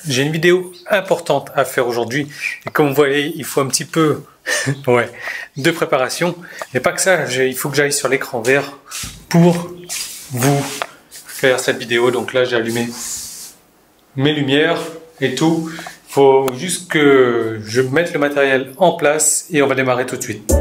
J'ai une vidéo importante à faire aujourd'hui et comme vous voyez, il faut un petit peu de préparation. Mais pas que ça, il faut que j'aille sur l'écran vert pour vous faire cette vidéo. Donc là, j'ai allumé mes lumières et tout. Il faut juste que je mette le matériel en place et on va démarrer tout de suite.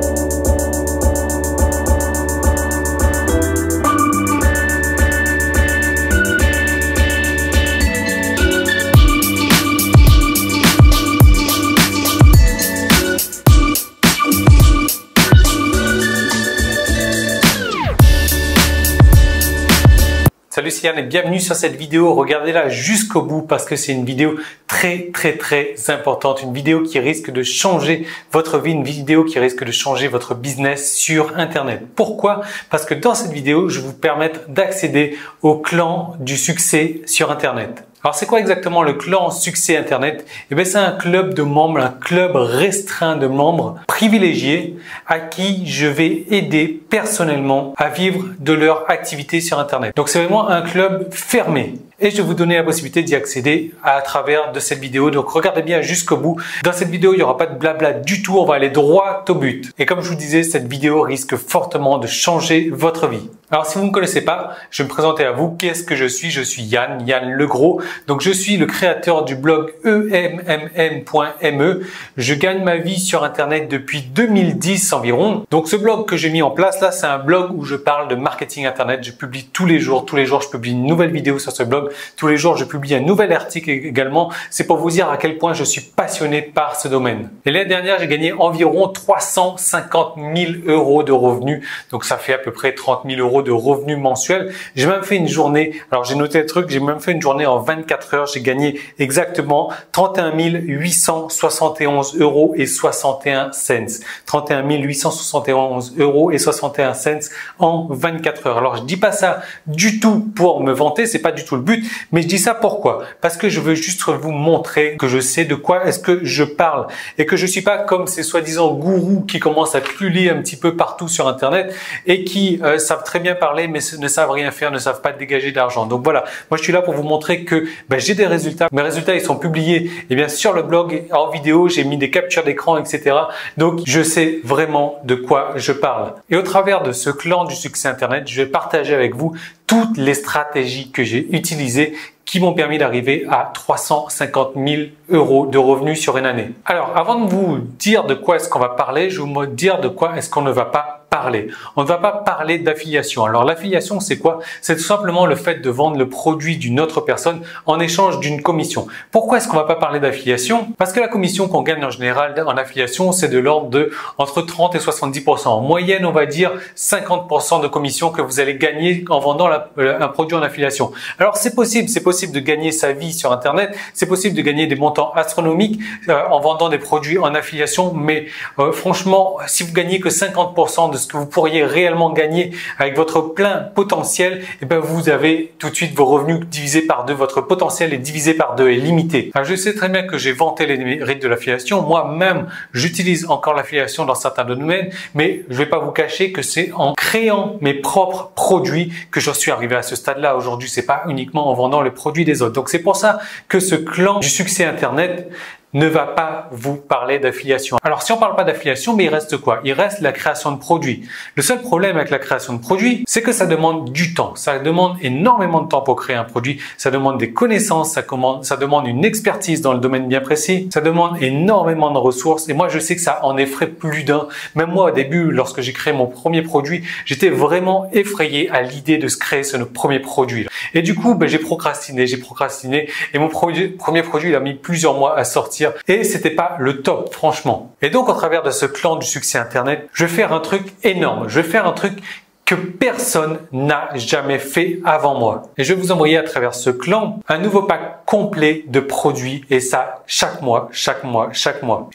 Salut, c'est Yann et bienvenue sur cette vidéo. Regardez-la jusqu'au bout parce que c'est une vidéo très importante. Une vidéo qui risque de changer votre vie, une vidéo qui risque de changer votre business sur Internet. Pourquoi? Parce que dans cette vidéo, je vais vous permettre d'accéder au clan du succès sur Internet. Alors, c'est quoi exactement le clan Succès Internet? Eh bien, c'est un club de membres, un club restreint de membres privilégiés à qui je vais aider personnellement à vivre de leur activité sur Internet. Donc, c'est vraiment un club fermé. Et je vais vous donner la possibilité d'y accéder à travers de cette vidéo. Donc, regardez bien jusqu'au bout. Dans cette vidéo, il n'y aura pas de blabla du tout. On va aller droit au but. Et comme je vous disais, cette vidéo risque fortement de changer votre vie. Alors, si vous ne me connaissez pas, je vais me présenter à vous. Qu'est-ce que je suis? Je suis Yann Legros. Donc, je suis le créateur du blog emmm.me. Je gagne ma vie sur Internet depuis 2010 environ. Donc, ce blog que j'ai mis en place là, c'est un blog où je parle de marketing Internet. Je publie tous les jours. Tous les jours, je publie une nouvelle vidéo sur ce blog. Tous les jours, je publie un nouvel article également. C'est pour vous dire à quel point je suis passionné par ce domaine. Et l'année dernière, j'ai gagné environ 350 000 euros de revenus. Donc, ça fait à peu près 30 000 euros de revenus mensuels. J'ai même fait une journée. Alors, j'ai noté le truc. J'ai même fait une journée en 24 heures. J'ai gagné exactement 31 871 euros et 61 cents. 31 871 euros et 61 cents en 24 heures. Alors, je dis pas ça du tout pour me vanter. C'est pas du tout le but. Mais je dis ça pourquoi? Parce que je veux juste vous montrer que je sais de quoi est-ce que je parle et que je suis pas comme ces soi-disant gourous qui commencent à pulluler un petit peu partout sur Internet et qui savent très bien parler mais ne savent rien faire, ne savent pas dégager d'argent. Donc voilà, moi je suis là pour vous montrer que j'ai des résultats. Mes résultats ils sont publiés sur le blog en vidéo, j'ai mis des captures d'écran, etc. Donc je sais vraiment de quoi je parle. Et au travers de ce clan du succès Internet, je vais partager avec vous toutes les stratégies que j'ai utilisées qui m'ont permis d'arriver à 350 000 euros de revenus sur une année. Alors, avant de vous dire de quoi est-ce qu'on va parler, je vais vous dire de quoi est-ce qu'on ne va pas parler. On ne va pas parler d'affiliation. Alors, l'affiliation, c'est quoi? C'est tout simplement le fait de vendre le produit d'une autre personne en échange d'une commission. Pourquoi est-ce qu'on ne va pas parler d'affiliation? Parce que la commission qu'on gagne en général en affiliation, c'est de l'ordre de entre 30 et 70%. En moyenne, on va dire 50% de commission que vous allez gagner en vendant un produit en affiliation. Alors, c'est possible de gagner sa vie sur Internet, c'est possible de gagner des montants astronomiques en vendant des produits en affiliation, mais franchement, si vous gagnez que 50% de ce que vous pourriez réellement gagner avec votre plein potentiel, vous avez tout de suite vos revenus divisés par 2, votre potentiel est divisé par 2 et limité. Alors, je sais très bien que j'ai vanté les mérites de l'affiliation, moi-même j'utilise encore l'affiliation dans certains domaines, mais je vais pas vous cacher que c'est en créant mes propres produits que je suis arrivé à ce stade-là. Aujourd'hui, c'est pas uniquement en vendant les produits des autres. Donc, c'est pour ça que ce clan du succès Internet ne va pas vous parler d'affiliation. Alors, si on parle pas d'affiliation, mais il reste quoi? Il reste la création de produits. Le seul problème avec la création de produits, c'est que ça demande du temps. Ça demande énormément de temps pour créer un produit. Ça demande des connaissances, ça demande une expertise dans le domaine bien précis. Ça demande énormément de ressources. Et moi, je sais que ça en effraie plus d'un. Même moi, au début, lorsque j'ai créé mon premier produit, j'étais vraiment effrayé à l'idée de se créer ce premier produit. Et du coup, j'ai procrastiné. Et mon premier produit, il a mis plusieurs mois à sortir. Et c'était pas le top, franchement. Et donc, au travers de ce clan du succès Internet, je vais faire un truc énorme. Je vais faire un truc que personne n'a jamais fait avant moi. Et je vais vous envoyer à travers ce clan un nouveau pack complet de produits et ça chaque mois.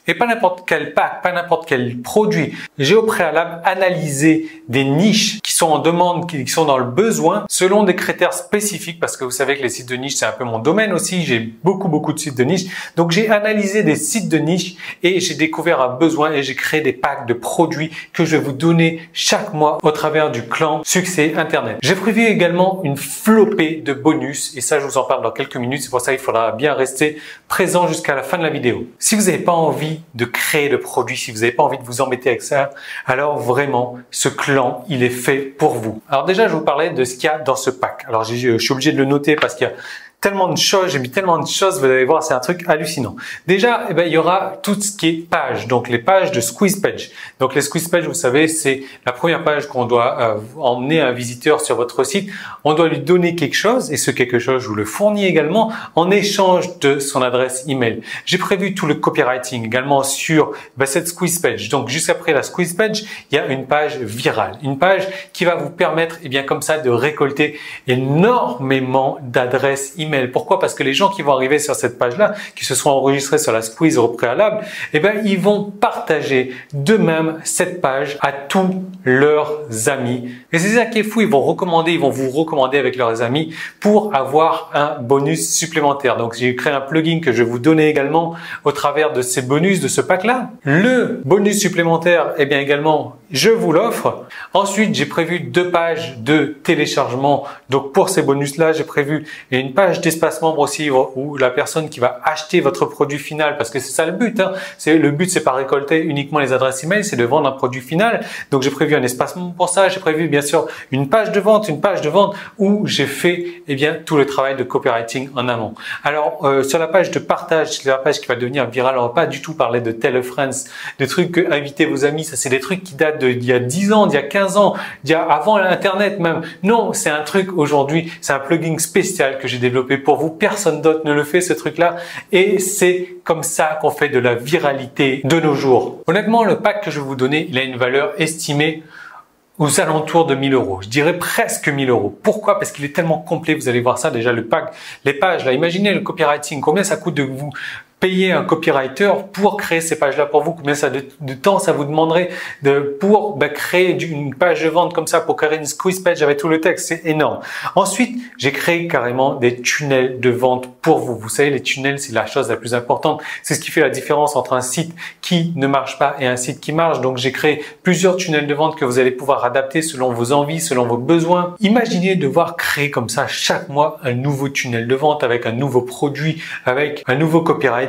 Et pas n'importe quel pack, pas n'importe quel produit. J'ai au préalable analysé des niches qui sont en demande, qui sont dans le besoin selon des critères spécifiques parce que vous savez que les sites de niche c'est un peu mon domaine aussi. J'ai beaucoup de sites de niche. Donc j'ai analysé des sites de niche et j'ai découvert un besoin et j'ai créé des packs de produits que je vais vous donner chaque mois au travers du du clan Succès Internet. J'ai prévu également une flopée de bonus et ça, je vous en parle dans quelques minutes. C'est pour ça qu'il faudra bien rester présent jusqu'à la fin de la vidéo. Si vous n'avez pas envie de créer de produits, si vous n'avez pas envie de vous embêter avec ça, alors vraiment, ce clan, il est fait pour vous. Alors déjà, je vais vous parler de ce qu'il y a dans ce pack. Alors, je suis obligé de le noter parce qu'il y a tellement de choses, j'ai mis tellement de choses, vous allez voir, c'est un truc hallucinant. Déjà, il y aura tout ce qui est page, donc les pages de Squeeze Page. Donc les Squeeze Page, vous savez, c'est la première page qu'on doit emmener un visiteur sur votre site. On doit lui donner quelque chose et ce quelque chose, je vous le fournis également en échange de son adresse email. J'ai prévu tout le copywriting également sur cette Squeeze Page. Donc juste après la Squeeze Page, il y a une page virale, une page qui va vous permettre, comme ça, de récolter énormément d'adresses email. Pourquoi? Parce que les gens qui vont arriver sur cette page-là, qui se sont enregistrés sur la Squeeze au préalable, ils vont partager d'eux-mêmes cette page à tous leurs amis. Et c'est ça qui est fou, ils vont vous recommander avec leurs amis pour avoir un bonus supplémentaire. Donc, j'ai créé un plugin que je vais vous donner également au travers de ces bonus, de ce pack-là. Le bonus supplémentaire, également, je vous l'offre. Ensuite, j'ai prévu 2 pages de téléchargement. Donc, pour ces bonus-là, j'ai prévu une page d'espace membre aussi où la personne qui va acheter votre produit final, parce que c'est ça le but. Le but, c'est pas récolter uniquement les adresses email, c'est de vendre un produit final. Donc, j'ai prévu un espace membre pour ça. J'ai prévu, bien sûr, une page de vente où j'ai fait, tout le travail de copywriting en amont. Alors, sur la page de partage, c'est la page qui va devenir virale. On va pas du tout parler de Tell a Friends, des trucs que inviter vos amis. Ça, c'est des trucs qui datent d'il y a 10 ans, d'il y a 15 ans, avant Internet même. Non, c'est un truc aujourd'hui, c'est un plugin spécial que j'ai développé pour vous. Personne d'autre ne le fait, ce truc-là. Et c'est comme ça qu'on fait de la viralité de nos jours. Honnêtement, le pack que je vais vous donner, il a une valeur estimée aux alentours de 1000 €. Je dirais presque 1000 €. Pourquoi? Parce qu'il est tellement complet. Vous allez voir ça déjà, le pack, les pages là. Imaginez le copywriting. Combien ça coûte de vous payer un copywriter pour créer ces pages-là pour vous? Combien de temps ça vous demanderait pour créer une page de vente comme ça, pour créer une squeeze page avec tout le texte? C'est énorme. Ensuite, j'ai créé carrément des tunnels de vente pour vous. Vous savez, les tunnels, c'est la chose la plus importante. C'est ce qui fait la différence entre un site qui ne marche pas et un site qui marche. Donc, j'ai créé plusieurs tunnels de vente que vous allez pouvoir adapter selon vos envies, selon vos besoins. Imaginez devoir créer comme ça chaque mois un nouveau tunnel de vente avec un nouveau produit, avec un nouveau copywriting,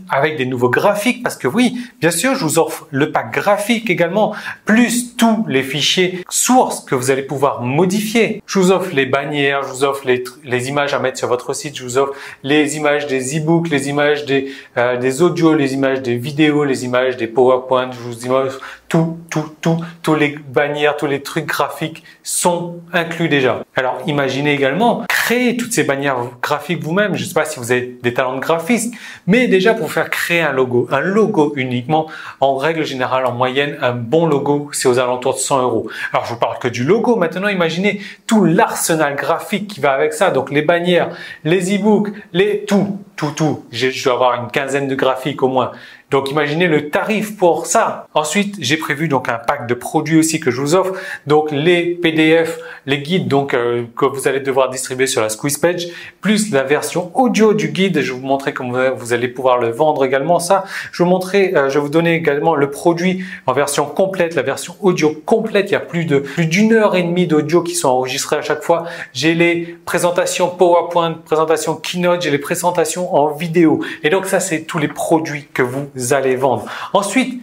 avec des nouveaux graphiques, parce que oui, bien sûr, je vous offre le pack graphique également, plus tous les fichiers sources que vous allez pouvoir modifier. Je vous offre les bannières, je vous offre les images à mettre sur votre site, je vous offre les images des e-books, les images des audios, les images des vidéos, les images des PowerPoint, je vous offre tous les bannières, tous les trucs graphiques sont inclus déjà. Alors, imaginez également créer toutes ces bannières graphiques vous-même. Je ne sais pas si vous avez des talents de graphiste, mais déjà pour faire créer un logo uniquement, en règle générale, en moyenne, un bon logo, c'est aux alentours de 100 €. Alors, je vous parle que du logo. Maintenant, imaginez tout l'arsenal graphique qui va avec ça. Donc, les bannières, les e-books, tout. Je dois avoir une quinzaine de graphiques au moins. Donc, imaginez le tarif pour ça. Ensuite, j'ai prévu donc un pack de produits aussi que je vous offre. Donc, les PDF, les guides que vous allez devoir distribuer sur la Squeeze Page, plus la version audio du guide. Je vais vous montrer comment vous allez pouvoir le vendre également. Ça, je vais vous donner également le produit en version complète, la version audio complète. Il y a plus d'une heure et demie d'audio qui sont enregistrés à chaque fois. J'ai les présentations PowerPoint, présentations Keynote, j'ai les présentations en vidéo. Et donc, ça, c'est tous les produits que vous allez vendre. Ensuite,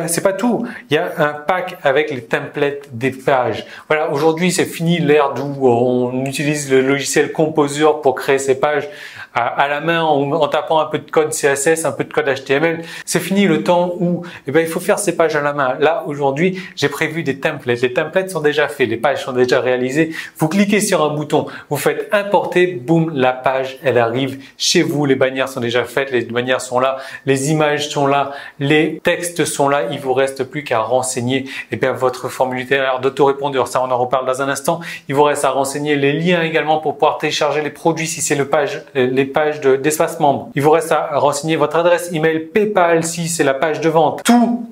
c'est pas tout. Il y a un pack avec les templates des pages. Voilà, aujourd'hui, c'est fini l'ère d'où on utilise le logiciel Composer pour créer ces pages à la main en tapant un peu de code CSS, un peu de code HTML. C'est fini le temps où il faut faire ces pages à la main. Là, aujourd'hui, j'ai prévu des templates. Les templates sont déjà faits, les pages sont déjà réalisées. Vous cliquez sur un bouton, vous faites importer, boum, la page, elle arrive chez vous. Les bannières sont déjà faites, les bannières sont là, les images sont là, les textes sont là. Il vous reste plus qu'à renseigner votre formulaire d'autorépondeur. Ça, on en reparle dans un instant. Il vous reste à renseigner les liens également pour pouvoir télécharger les produits si c'est les pages d'espace membre. Il vous reste à renseigner votre adresse email PayPal si c'est la page de vente. Tout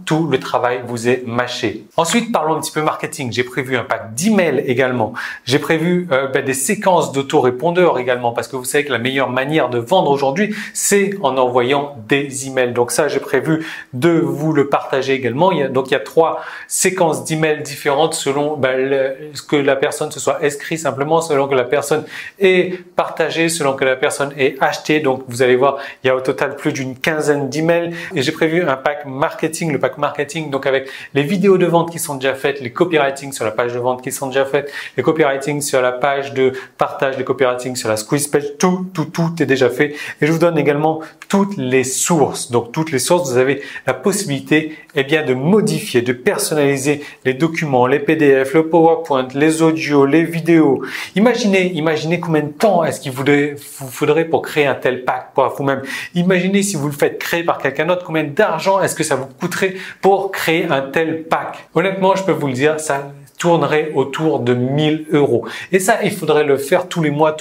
tout le travail vous est mâché. Ensuite, parlons un petit peu marketing. J'ai prévu un pack d'emails également. J'ai prévu des séquences d'autorépondeurs également parce que vous savez que la meilleure manière de vendre aujourd'hui, c'est en envoyant des emails. Donc ça, j'ai prévu de vous le partager également. Il y a 3 séquences d'emails différentes selon ce que la personne se soit inscrite simplement, selon que la personne ait partagé, selon que la personne ait acheté. Donc vous allez voir, il y a au total plus d'une quinzaine d'emails. Et j'ai prévu un pack marketing, le pack marketing, donc avec les vidéos de vente qui sont déjà faites, les copywriting sur la page de vente qui sont déjà faites, les copywriting sur la page de partage, les copywriting sur la squeeze page, tout est déjà fait. Et je vous donne également toutes les sources. Donc toutes les sources, vous avez la possibilité de modifier, de personnaliser les documents, les PDF, le PowerPoint, les audios, les vidéos. Imaginez combien de temps est-ce qu'il vous faudrait pour créer un tel pack pour vous-même. Imaginez si vous le faites créer par quelqu'un d'autre, combien d'argent est-ce que ça vous coûterait pour créer un tel pack. Honnêtement, je peux vous le dire, ça tournerait autour de 1000 €. Et ça, il faudrait le faire tous les mois.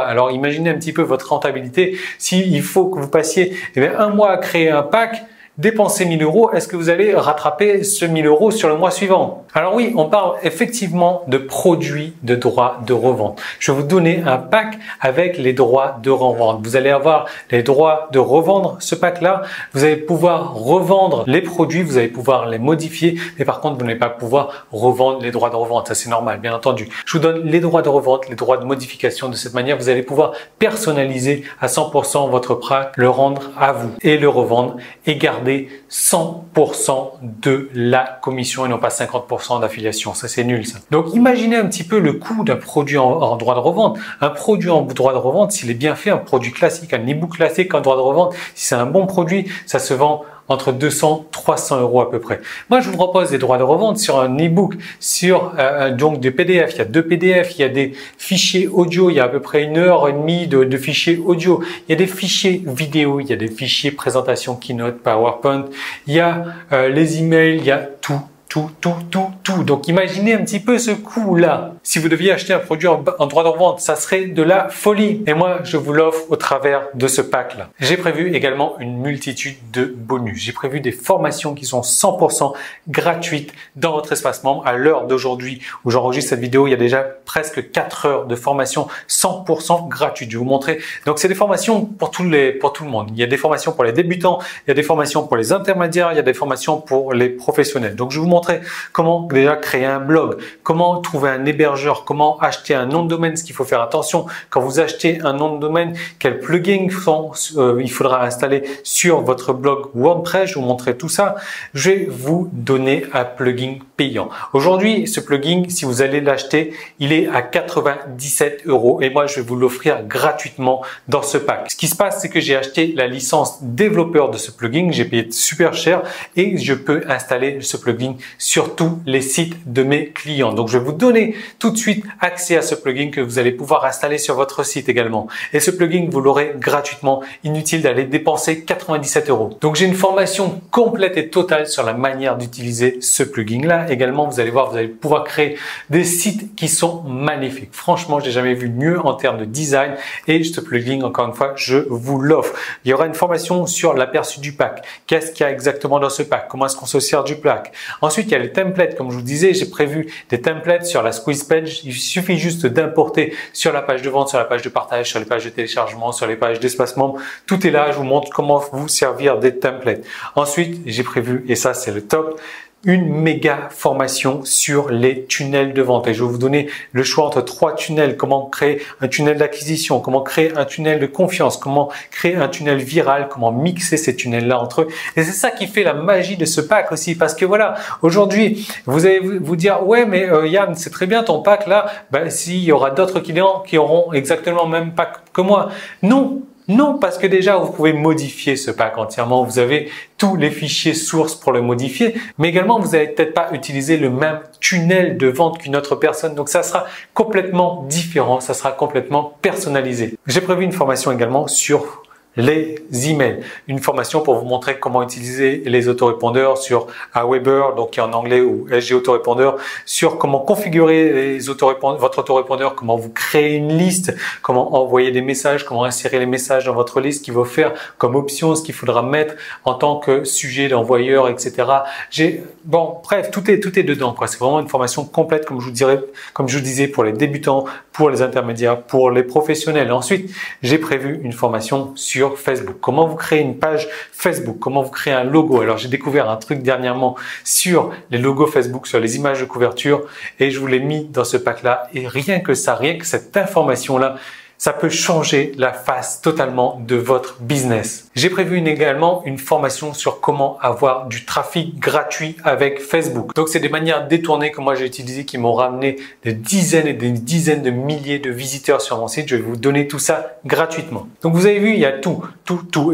Alors, imaginez un petit peu votre rentabilité. S'il faut que vous passiez un mois à créer un pack, dépenser 1000 €, est-ce que vous allez rattraper ce 1000 € sur le mois suivant? Alors oui, on parle effectivement de produits de droits de revente. Je vais vous donner un pack avec les droits de revente. Vous allez avoir les droits de revendre ce pack-là. Vous allez pouvoir revendre les produits, vous allez pouvoir les modifier, mais par contre, vous n'allez pas pouvoir revendre les droits de revente. Ça, c'est normal, bien entendu. Je vous donne les droits de revente, les droits de modification. De cette manière, vous allez pouvoir personnaliser à 100% votre pack, le rendre à vous et le revendre et garder 100% de la commission et non pas 50% d'affiliation. Ça, c'est nul, ça. Donc, imaginez un petit peu le coût d'un produit en droit de revente. Un produit en droit de revente, s'il est bien fait, un produit classique, un e-book classique en droit de revente, si c'est un bon produit, ça se vend entre 200 300 € à peu près. Moi, je vous propose des droits de revente sur un e-book, sur donc des PDF. Il y a 2 PDF, il y a des fichiers audio, il y a à peu près 1h30 de fichiers audio. Il y a des fichiers vidéo, il y a des fichiers présentation, keynote, PowerPoint. Il y a les emails, il y a tout. Donc, imaginez un petit peu ce coût-là. Si vous deviez acheter un produit en droit de revente, ça serait de la folie. Et moi, je vous l'offre au travers de ce pack-là. J'ai prévu également une multitude de bonus. J'ai prévu des formations qui sont 100% gratuites dans votre espace membre. À l'heure d'aujourd'hui où j'enregistre cette vidéo, il y a déjà presque 4 heures de formation 100% gratuite. Je vais vous montrer. Donc, c'est des formations pour tout le monde. Il y a des formations pour les débutants, il y a des formations pour les intermédiaires, il y a des formations pour les professionnels. Donc, je vais vous montrer comment déjà créer un blog, comment trouver un hébergeur, comment acheter un nom de domaine, ce qu'il faut faire attention quand vous achetez un nom de domaine, quels plugins il faudra installer sur votre blog WordPress. Je vais vous montrer tout ça. Je vais vous donner un plugin payant. Aujourd'hui, ce plugin, si vous allez l'acheter, il est à 97 € et moi, je vais vous l'offrir gratuitement dans ce pack. Ce qui se passe, c'est que j'ai acheté la licence développeur de ce plugin. J'ai payé super cher et je peux installer ce plugin sur tous les sites de mes clients. Donc, je vais vous donner tout de suite accès à ce plugin que vous allez pouvoir installer sur votre site également. Et ce plugin, vous l'aurez gratuitement. Inutile d'aller dépenser 97 €. Donc, j'ai une formation complète et totale sur la manière d'utiliser ce plugin-là. Également, vous allez voir, vous allez pouvoir créer des sites qui sont magnifiques. Franchement, je n'ai jamais vu mieux en termes de design. Et ce plugin, encore une fois, je vous l'offre. Il y aura une formation sur l'aperçu du pack. Qu'est-ce qu'il y a exactement dans ce pack? Comment est-ce qu'on se sert du pack? Ensuite, il y a les templates. Comme je vous disais, j'ai prévu des templates sur la squeeze page. Il suffit juste d'importer sur la page de vente, sur la page de partage, sur les pages de téléchargement, sur les pages d'espace membre. Tout est là. Je vous montre comment vous servir des templates. Ensuite, j'ai prévu, et ça, c'est le top, une méga formation sur les tunnels de vente. Et je vais vous donner le choix entre 3 tunnels. Comment créer un tunnel d'acquisition, comment créer un tunnel de confiance, comment créer un tunnel viral, comment mixer ces tunnels-là entre eux. Et c'est ça qui fait la magie de ce pack aussi. Parce que voilà, aujourd'hui, vous allez vous dire, ouais, mais Yann, c'est très bien ton pack là. Ben, s'il y aura d'autres clients qui auront exactement le même pack que moi. Non, parce que déjà, vous pouvez modifier ce pack entièrement. Vous avez tous les fichiers sources pour le modifier, mais également, vous n'allez peut-être pas utiliser le même tunnel de vente qu'une autre personne. Donc, ça sera complètement différent. Ça sera complètement personnalisé. J'ai prévu une formation également sur les emails. Une formation pour vous montrer comment utiliser les autorépondeurs sur Aweber, donc qui est en anglais, ou SG Autorépondeur, sur comment configurer votre autorépondeur, comment vous créer une liste, comment envoyer des messages, comment insérer les messages dans votre liste, ce qu'il faut faire comme option, ce qu'il faudra mettre en tant que sujet d'envoyeur, etc. Bon, bref, tout est dedans, quoi. C'est vraiment une formation complète, comme je vous disais, pour les débutants, pour les intermédiaires, pour les professionnels. Ensuite, j'ai prévu une formation sur Facebook. Comment vous créer une page Facebook, comment vous créer un logo. Alors, j'ai découvert un truc dernièrement sur les logos Facebook, sur les images de couverture, et je vous l'ai mis dans ce pack-là. Et rien que ça, rien que cette information-là, ça peut changer la face totalement de votre business. J'ai prévu également une formation sur comment avoir du trafic gratuit avec Facebook. Donc, c'est des manières détournées que moi j'ai utilisées qui m'ont ramené des dizaines et des dizaines de milliers de visiteurs sur mon site. Je vais vous donner tout ça gratuitement. Donc, vous avez vu, il y a tout.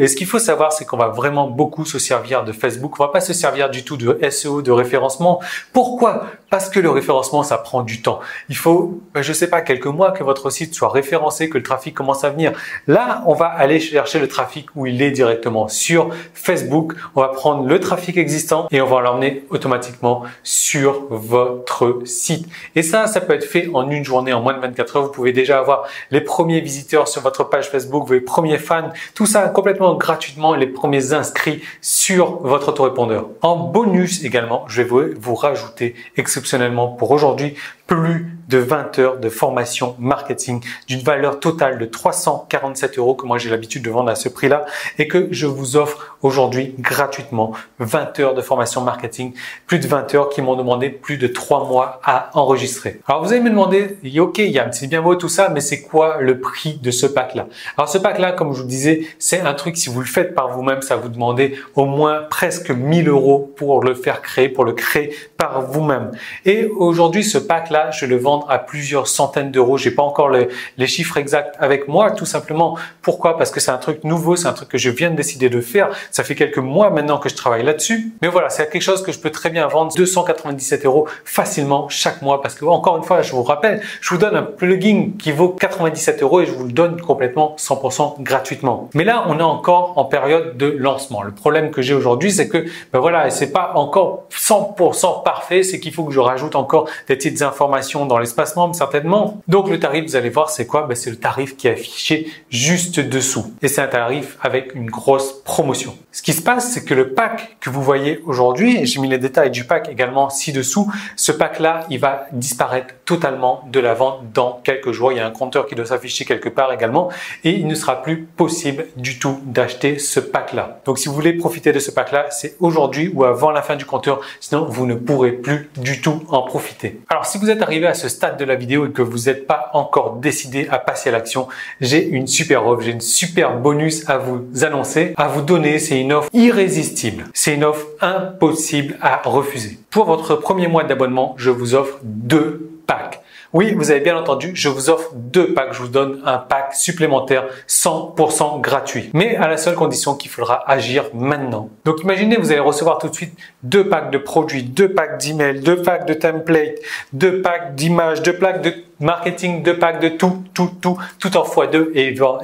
Et ce qu'il faut savoir, c'est qu'on va vraiment beaucoup se servir de Facebook. On va pas se servir du tout de SEO, de référencement. Pourquoi? Parce que le référencement, ça prend du temps. Il faut, je sais pas, quelques mois que votre site soit référencé, que le trafic commence à venir. Là, on va aller chercher le trafic où il est directement sur Facebook. On va prendre le trafic existant et on va l'emmener automatiquement sur votre site. Et ça peut être fait en une journée, en moins de 24 heures. Vous pouvez déjà avoir les premiers visiteurs sur votre page Facebook, les premiers fans, tout ça complètement gratuitement et les premiers inscrits sur votre autorépondeur. En bonus également, je vais vous rajouter exceptionnellement pour aujourd'hui plus de 20 heures de formation marketing d'une valeur totale de 347 € que moi j'ai l'habitude de vendre à ce prix-là et que je vous offre aujourd'hui gratuitement. 20 heures de formation marketing, plus de 20 heures qui m'ont demandé plus de 3 mois à enregistrer. Alors vous allez me demander, ok Yann, c'est bien beau tout ça, mais c'est quoi le prix de ce pack-là? Alors ce pack-là, comme je vous disais, c'est un truc, si vous le faites par vous-même, ça va vous demander au moins presque 1000 € pour le faire créer, pour le créer par vous-même. Et aujourd'hui, ce pack-là, je le vends à plusieurs centaines d'euros. J'ai pas encore les chiffres exacts avec moi, tout simplement. Pourquoi? Parce que c'est un truc nouveau, c'est un truc que je viens de décider de faire. Ça fait quelques mois maintenant que je travaille là-dessus. Mais voilà, c'est quelque chose que je peux très bien vendre 297 € facilement chaque mois. Parce que, encore une fois, je vous rappelle, je vous donne un plugin qui vaut 97 € et je vous le donne complètement 100% gratuitement. Mais là, on est encore en période de lancement. Le problème que j'ai aujourd'hui, c'est que, voilà, c'est pas encore 100% parfait. C'est qu'il faut que je rajoute encore des petites informations dans l'espace membre certainement. Donc le tarif, vous allez voir, c'est quoi? C'est le tarif qui est affiché juste dessous. Et c'est un tarif avec une grosse promotion. Ce qui se passe, c'est que le pack que vous voyez aujourd'hui, et j'ai mis les détails du pack également ci-dessous, ce pack-là, il va disparaître totalement de la vente dans quelques jours. Il y a un compteur qui doit s'afficher quelque part également et il ne sera plus possible du tout d'acheter ce pack-là. Donc si vous voulez profiter de ce pack-là, c'est aujourd'hui ou avant la fin du compteur, sinon vous ne pourrez plus du tout en profiter. Alors si vous êtes arrivé à ce stade de la vidéo et que vous n'êtes pas encore décidé à passer à l'action, j'ai une super offre, j'ai une super bonus à vous annoncer, à vous donner. C'est une offre irrésistible. C'est une offre impossible à refuser. Pour votre premier mois d'abonnement, je vous offre 2 packs. Oui, vous avez bien entendu, je vous offre 2 packs. Je vous donne un pack supplémentaire 100% gratuit. Mais à la seule condition qu'il faudra agir maintenant. Donc imaginez, vous allez recevoir tout de suite 2 packs de produits, 2 packs d'emails, 2 packs de templates, 2 packs d'images, 2 packs de marketing, 2 packs de tout en x2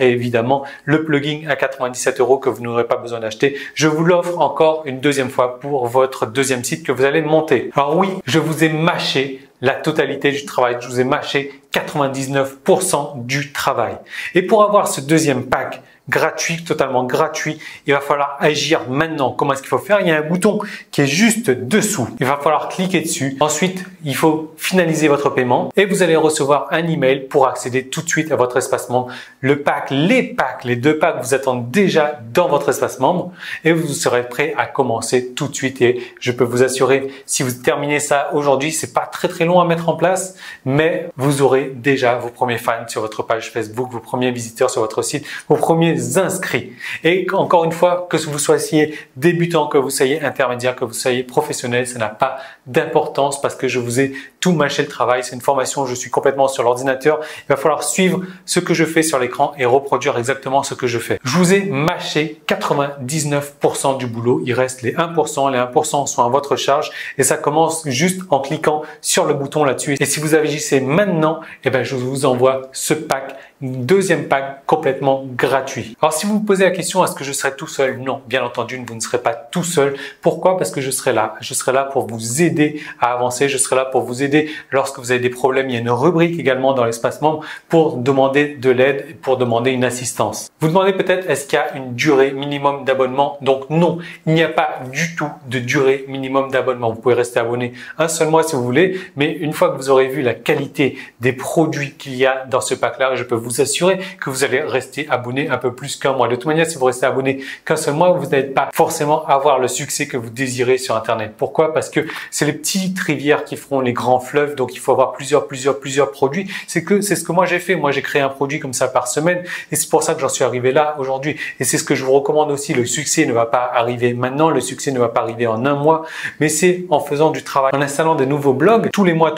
et évidemment le plugin à 97 € que vous n'aurez pas besoin d'acheter. Je vous l'offre encore une deuxième fois pour votre deuxième site que vous allez monter. Alors oui, je vous ai mâché la totalité du travail. Je vous ai mâché 99% du travail. Et pour avoir ce deuxième pack gratuit, totalement gratuit, il va falloir agir maintenant. Comment est-ce qu'il faut faire? Il y a un bouton qui est juste dessous. Il va falloir cliquer dessus. Ensuite, il faut finaliser votre paiement et vous allez recevoir un email pour accéder tout de suite à votre espace membre. Le pack, les 2 packs vous attendent déjà dans votre espace membre et vous serez prêt à commencer tout de suite. Et je peux vous assurer, si vous terminez ça aujourd'hui, c'est pas très long à mettre en place, mais vous aurez déjà vos premiers fans sur votre page Facebook, vos premiers visiteurs sur votre site, vos premiers inscrits. Et encore une fois, que vous soyez débutant, que vous soyez intermédiaire, que vous soyez professionnel, ça n'a pas d'importance parce que je vous ai tout mâcher le travail. C'est une formation où je suis complètement sur l'ordinateur. Il va falloir suivre ce que je fais sur l'écran et reproduire exactement ce que je fais. Je vous ai mâché 99% du boulot. Il reste les 1%. Les 1% sont à votre charge et ça commence juste en cliquant sur le bouton là-dessus. Et si vous agissez maintenant, je vous envoie ce pack, une deuxième pack complètement gratuit. Alors si vous vous posez la question, est-ce que je serai tout seul? Non, bien entendu, vous ne serez pas tout seul. Pourquoi? Parce que je serai là. Je serai là pour vous aider à avancer. Je serai là pour vous aider lorsque vous avez des problèmes. Il y a une rubrique également dans l'espace membre pour demander de l'aide, pour demander une assistance. Vous demandez peut-être, est-ce qu'il y a une durée minimum d'abonnement? Donc non, il n'y a pas du tout de durée minimum d'abonnement. Vous pouvez rester abonné un seul mois si vous voulez, mais une fois que vous aurez vu la qualité des produits qu'il y a dans ce pack-là, je peux vous assurer que vous allez rester abonné un peu plus qu'un mois. De toute manière, si vous restez abonné qu'un seul mois, vous n'allez pas forcément avoir le succès que vous désirez sur Internet. Pourquoi? Parce que c'est les petites rivières qui feront les grands fleuves, donc il faut avoir plusieurs produits. C'est ce que moi j'ai fait. Moi, j'ai créé un produit comme ça par semaine et c'est pour ça que j'en suis arrivé là aujourd'hui. Et c'est ce que je vous recommande aussi. Le succès ne va pas arriver maintenant, le succès ne va pas arriver en un mois, mais c'est en faisant du travail, en installant des nouveaux blogs tous les mois.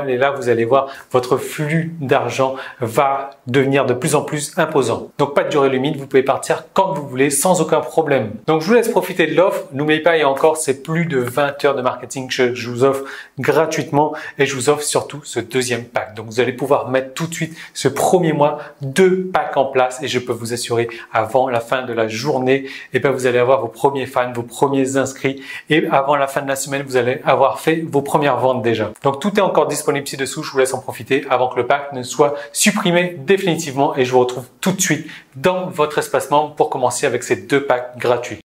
Et là, vous allez voir, votre flux d'argent va devenir de plus en plus imposant. Donc, pas de durée limite. Vous pouvez partir quand vous voulez sans aucun problème. Donc, je vous laisse profiter de l'offre. N'oubliez pas, il y a encore, c'est plus de 20 heures de marketing que je vous offre gratuitement et je vous offre surtout ce deuxième pack. Donc, vous allez pouvoir mettre tout de suite ce premier mois 2 packs en place et je peux vous assurer avant la fin de la journée, vous allez avoir vos premiers fans, vos premiers inscrits et avant la fin de la semaine, vous allez avoir fait vos premières ventes déjà. Donc, tout est encore disponible ci-dessous. Je vous laisse en profiter avant que le pack ne soit supprimé définitivement et je vous retrouve tout de suite dans votre espace membre pour commencer avec ces 2 packs gratuits.